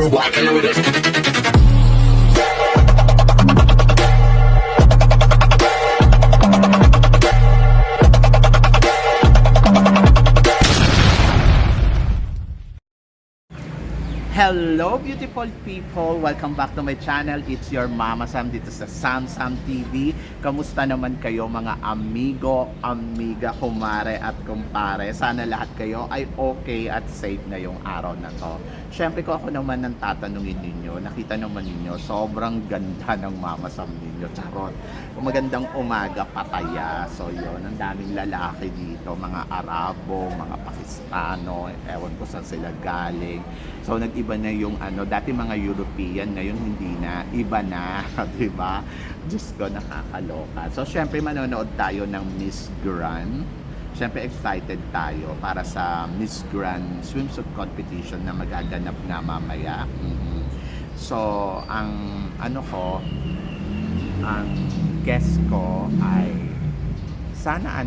walking with it. Hello beautiful people! Welcome back to my channel. It's your Mama Sam dito sa Sam Sam TV. Kamusta naman kayo mga amigo, amiga, kumare at kumpare? Sana lahat kayo ay okay at safe na yung araw na to. Siyempre ko ako naman nang tatanungin ninyo, nakita naman ninyo, sobrang ganda ng Mama Sam ninyo. Charot! Magandang umaga, pataya. So yun, ang daming lalaki dito, mga Arabo, mga Pakistano, ewan ko saan sila galing. So nag-iba na yung dati mga European, ngayon hindi na, iba na, 'di ba? Diyos ko, nakakaloka. So syempre manonood tayo ng Miss Grand. Syempre excited tayo para sa Miss Grand swimsuit competition na magaganap na mamaya. So ang ang guest ko ay sana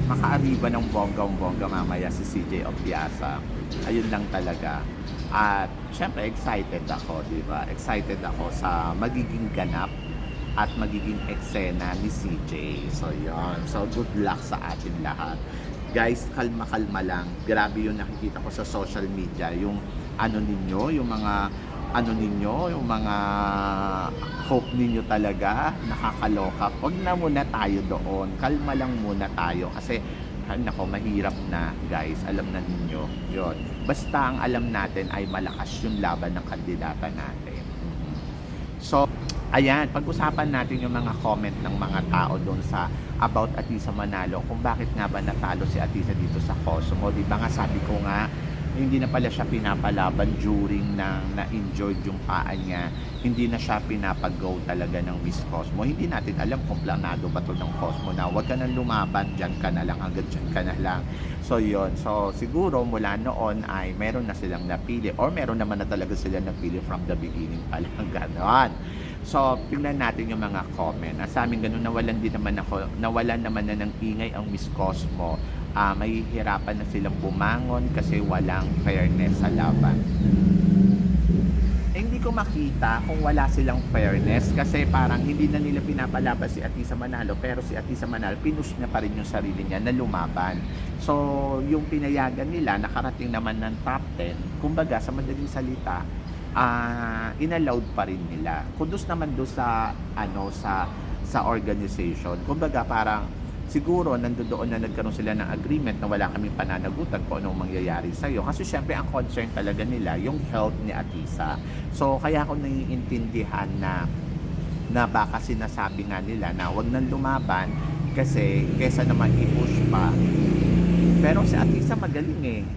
makaariba ng bonggang-bongga mamaya si CJ Opiasa. Ayun lang talaga. At syempre excited ako, di ba? Excited ako sa magiging ganap at magiging eksena ni CJ. So yun. So good luck sa atin lahat. Guys, kalma-kalma lang. Grabe yung nakikita ko sa social media. Yung yung mga yung mga hope ninyo talaga, nakakaloka. Huwag na muna tayo doon. Kalma lang muna tayo kasi nako, mahirap na guys, alam na ninyo yun. Basta ang alam natin ay malakas yung laban ng kandidata natin. So ayan, pag-usapan natin yung mga comment ng mga tao doon sa about Atisa Manalo, kung bakit nga ba natalo si Atisa dito sa Cosmo. Di ba nga sabi ko nga, hindi na pala siya pinapalaban during na-enjoyed yung paa niya. Hindi na siya pinapag-go talaga ng Miss Cosmo. Hindi natin alam kung planado ba to ng Cosmo na huwag ka nang lumaban, dyan ka na lang, hanggang dyan ka na lang. So yun, so siguro mula noon ay meron na silang napili or meron naman na talaga sila napili from the beginning pa lang, ganon. So tingnan natin yung mga comment. Sa amin ganun, nawalan naman na ng ingay ang Miss Cosmo. Mahihirapan na silang bumangon kasi walang fairness sa laban. Hindi ko makita kung wala silang fairness kasi parang hindi na nila pinapalaban si Atisa Manalo, pero si Atisa Manalo pinush niya pa rin yung sarili niya na lumaban. So yung pinayagan nila, nakarating naman ng top 10, kumbaga sa madaling salita, inallowed pa rin nila. Kudos naman doon sa organization. Kumbaga parang siguro nandoon na nagkaroon sila ng agreement na wala kaming pananagutan kung anong mangyayari sa'yo. Kasi syempre ang concern talaga nila yung health ni Atisa. So kaya ako naiintindihan na baka sinasabi nga nila na wag nang lumaban kasi kesa naman i-push pa. Pero si Atisa magaling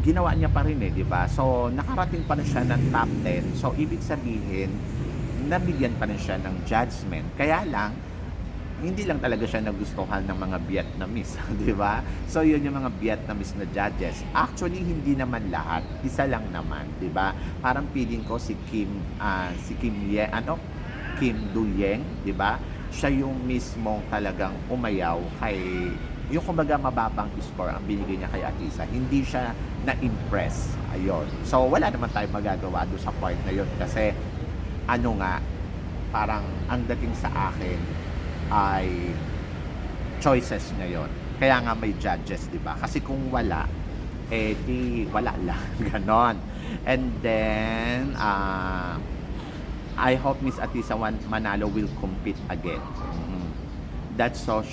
ginawa niya pa rin di ba? So nakarating pa rin siya ng top 10. So ibig sabihin nabigyan pa rin siya ng judgment. Kaya lang hindi lang talaga siya nagustuhan ng mga Vietnamese, di ba? So yun yung mga Vietnamese na judges. Actually hindi naman lahat, isa lang naman, di ba? Parang feeling ko si Kim Do Yeng, di ba? Siya yung mismong talagang umayaw kay yung kumbaga mababang score ang binigay niya kay Atisa. Hindi siya na-impress. Ayun. So wala naman tayong magagawa doon sa part na yun kasi parang ang dating sa akin ay choices niya yon. Kaya nga may judges, di ba? Kasi kung wala, di wala lang. Ganon. And then, I hope Miss Atisa Manalo will compete again. That's so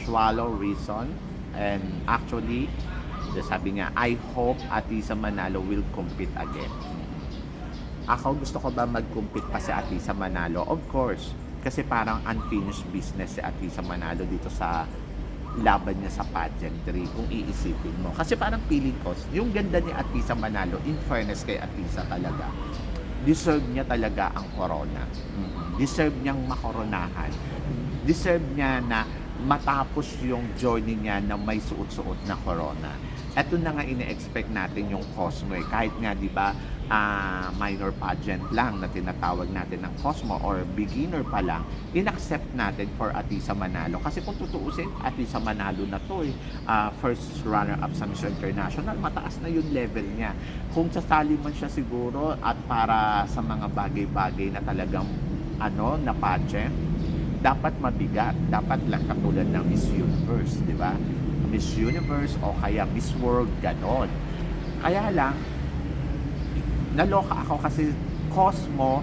swallow reason. And actually, sabi nga, I hope Atisa Manalo will compete again. Ako, gusto ko ba mag-compete pa si Atisa Manalo? Of course. Kasi parang unfinished business si Atisa Manalo dito sa laban niya sa pageantry kung iisipin mo. Kasi parang feeling ko, yung ganda ni Atisa Manalo, in fairness kay Atisa talaga, deserve niya talaga ang corona. Deserve niyang makoronahan. Deserve niya na matapos yung journey niya na may suot-suot na corona. eto na nga ine-expect natin yung Cosmo, eh. Kahit nga 'di ba, minor pageant lang na tinatawag natin ng Cosmo or beginner pa lang, inaccept natin for Atisa Manalo. Kasi kung tutuusin, Atisa Manalo na 'to, eh. First runner-up sa Miss International, mataas na yung level niya. Kung sasali man siya siguro at para sa mga bagay-bagay na talagang na pageant, dapat mabigat. Dapat lang katulad ng Miss Universe, 'di ba? Miss Universe o kaya Miss World, ganon. Kaya lang, naloka ako kasi Cosmo,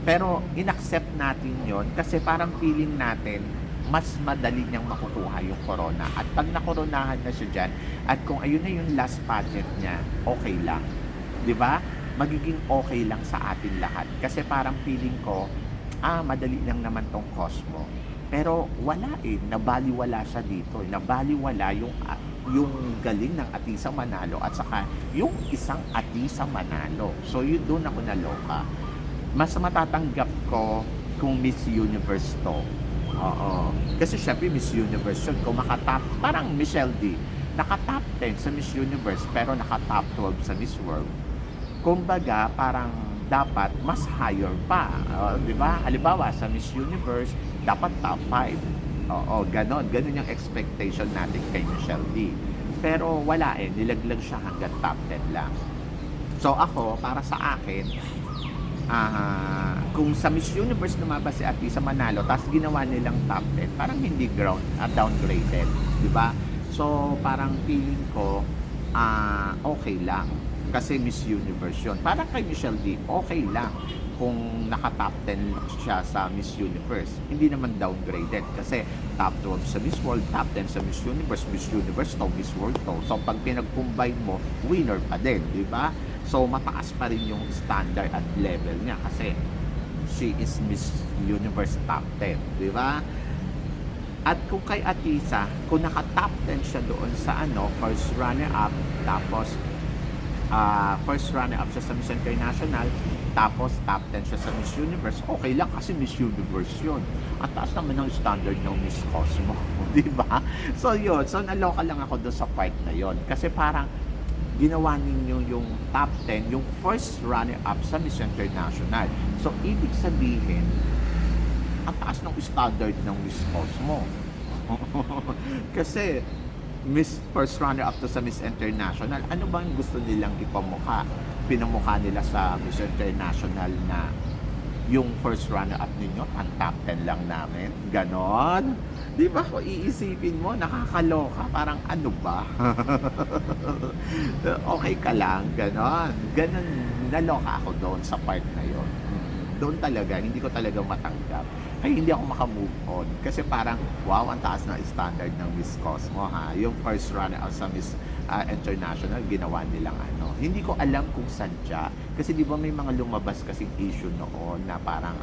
pero inaccept natin yon kasi parang feeling natin mas madali niyang makukuha yung corona. At pag nakoronahan na siya dyan, at kung ayun na yung last pageant niya, okay lang. 'Di ba? Magiging okay lang sa atin lahat. Kasi parang feeling ko, madali lang naman tong Cosmo. Pero wala, nabaliwala siya dito, nabaliwala yung galing ng Atisa Manalo at saka yung isang Atisa Manalo. So yun, doon ako naloka. Mas matatanggap ko kung Miss Universe to. Oo. Kasi syempre Miss Universe yun, kung parang Michelle D, naka-top 10 sa Miss Universe pero naka-top 12 sa Miss World. Kumbaga, parang dapat mas higher pa. Di ba? Halimbawa, sa Miss Universe, dapat top 5. Oo, ganon. Ganon yung expectation natin kay Michelle D. Pero wala, nilaglag siya hanggang top 10 lang. So ako, para sa akin, kung sa Miss Universe lumabas si Atisa Manalo, tapos ginawa nilang top 10, parang hindi downgraded. Di ba? So, parang feeling ko, okay lang. Kasi Miss Universe yun. Parang kay Michelle D, okay lang kung naka-top 10 siya sa Miss Universe. Hindi naman downgraded kasi top 12 sa Miss World, top 10 sa Miss Universe to, Miss World to. So pag pinag-combine mo, winner pa din, di ba? So mataas pa rin yung standard at level niya kasi she is Miss Universe top 10, di ba? At kung kay Atisa, kung naka-top 10 siya doon sa first runner-up, tapos first runner-up siya sa Miss International, tapos top 10 siya sa Miss Universe, okay lang kasi Miss Universe yun. At taas naman ng standard ng Miss Cosmo, di ba? So yun, so naloka lang ako doon sa part na yun. Kasi parang ginawa ninyo yung top 10, yung first runner-up sa Miss International. So ibig sabihin, ang taas ng standard ng Miss Cosmo. Kasi Miss first runner-up to sa Miss International, ano bang gusto nilang ipamukha? Pinamukha nila sa Miss International na yung first runner-up ninyo, ang top 10 lang namin. Ganon. Di ba kung iisipin mo, nakakaloka. Parang ano ba? Okay ka lang, ganon. Ganon, naloka ako doon sa part na yon. Doon talaga, hindi ko talaga matanggap. Kaya hindi ako makamove on. Kasi parang, wow, ang taas na standard ng Miss Cosmo, ha? Yung first runner-up sa Miss International, ginawa nilang Hindi ko alam kung sadya. Kasi di ba may mga lumabas kasing issue noon na parang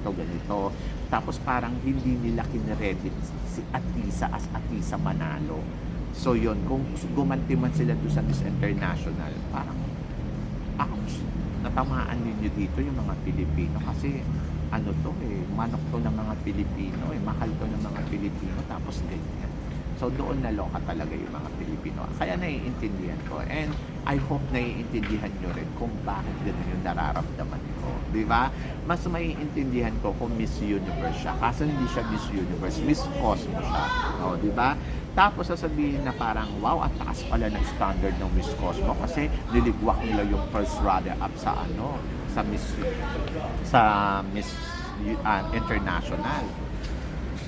ganito. Tapos parang hindi nila kinredit si Atisa as Atisa Manalo. So yun, kung gumanti man sila doon sa Miss International, parang, ouch, natamaan ninyo dito yung mga Pilipino kasi manok to ng mga Pilipino, mahal to ng mga Pilipino, tapos ganyan. So doon naloka talaga yung mga Pilipino. Kaya naiintindihan ko. And I hope naiintindihan nyo rin kung bakit ganun yung nararamdaman ko. Di ba? Mas maiintindihan ko kung Miss Universe siya. Kaso hindi siya Miss Universe, Miss Cosmo siya. O, di ba? Tapos sasabihin na parang, wow, ang taas pala ng standard ng Miss Cosmo kasi niligwak nila yung first runner-up sa Miss International.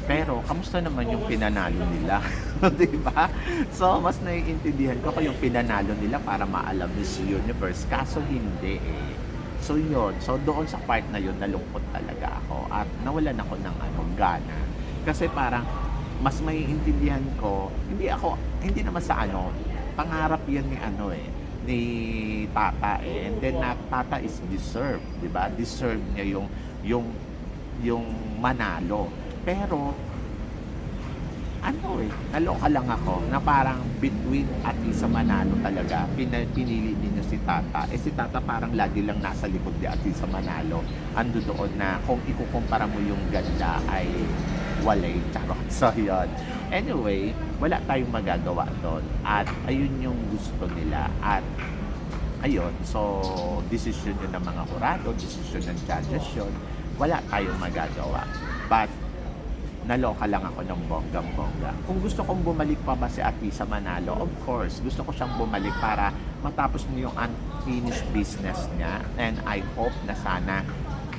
Pero kamusta naman yung pinanalo nila? 'Di ba? So mas naiintindihan ko kung yung pinanalo nila para maalam Miss Universe, kaso hindi So yun, so doon sa part na yun nalungkot talaga ako at nawalan ako ng gana. Kasi parang mas maiintindihan ko, hindi naman sa pangarap yan ni Tata and then Tata is deserved, 'di ba? Deserve niya yung manalo. Pero naloka lang ako na parang between Atisa Manalo talaga, pinili ninyo si Tata. Si Tata parang lagi lang nasa likod ni Atisa Manalo. Ando doon na kung ikukumpara mo yung ganda ay walay. Charot. So yun. Anyway, wala tayong magagawa doon. At ayun yung gusto nila. At ayun, so desisyon yun ng mga hurado, desisyon ng judges yun. Wala tayong magagawa. But naloka lang ako ng bonggang-bongga. Kung gusto kong bumalik pa ba si Atisa Manalo, of course, gusto ko siyang bumalik para matapos niya yung unfinished business niya. And I hope na sana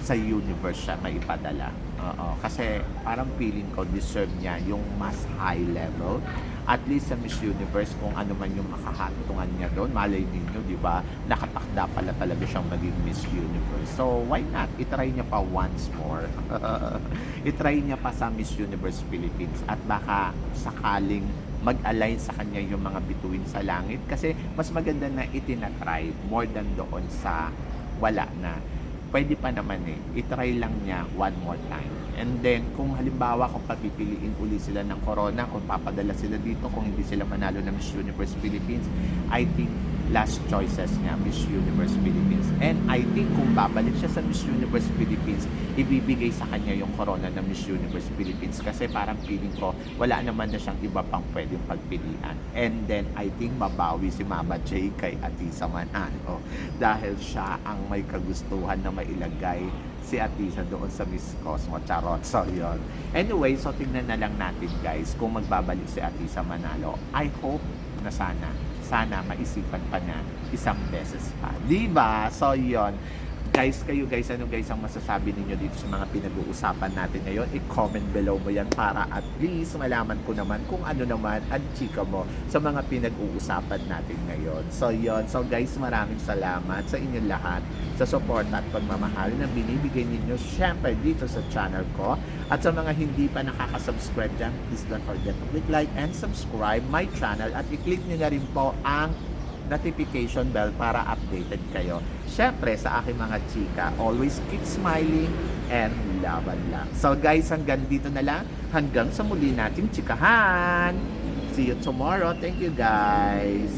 sa universe siya maipadala. Oo, kasi parang feeling ko deserve niya yung mas high level. At least sa Miss Universe, kung ano man yung makahatungan niya doon, malay ninyo, di ba? Nakatakda pala talaga siyang maging Miss Universe. So, why not? Itry niya pa once more. Itry niya pa sa Miss Universe Philippines. At baka sakaling mag-align sa kanya yung mga bituin sa langit. Kasi mas maganda na itinatry more than doon sa wala na. Pwede pa naman itry lang niya one more time. And then, kung halimbawa kung papipiliin uli sila ng corona, kung papadala sila dito, kung hindi sila manalo ng Miss Universe Philippines, I think last choices niya, Miss Universe Philippines. And I think kung babalik siya sa Miss Universe Philippines, ibibigay sa kanya yung corona ng Miss Universe Philippines kasi parang feeling ko, wala naman na siyang iba pang pwedeng pagpilian. And then, I think mabawi si Mama J kay Atisa Manalo dahil siya ang may kagustuhan na mailagay si Atisa doon sa Miss Cosmo. Charot. So, yun. Anyway, so tingnan na lang natin guys kung magbabalik si Atisa Manalo. I hope na sana maisipan pa na isang beses pa. Diba? So, yun. Guys, ano guys ang masasabi ninyo dito sa mga pinag-uusapan natin ngayon? I-comment below mo yan para at least malaman ko naman kung ano naman ang chika mo sa mga pinag-uusapan natin ngayon. So, yun. So, guys, maraming salamat sa inyong lahat sa support at pagmamahal na binibigay ninyo syempre dito sa channel ko. At sa mga hindi pa nakaka-subscribe dyan, please don't forget to click like and subscribe my channel at i-click nyo na rin po ang notification bell para updated kayo. Syempre sa aking mga chika, always keep smiling and laban lang. So guys, hanggang dito na lang. Hanggang sa muli nating chikahan. See you tomorrow. Thank you guys.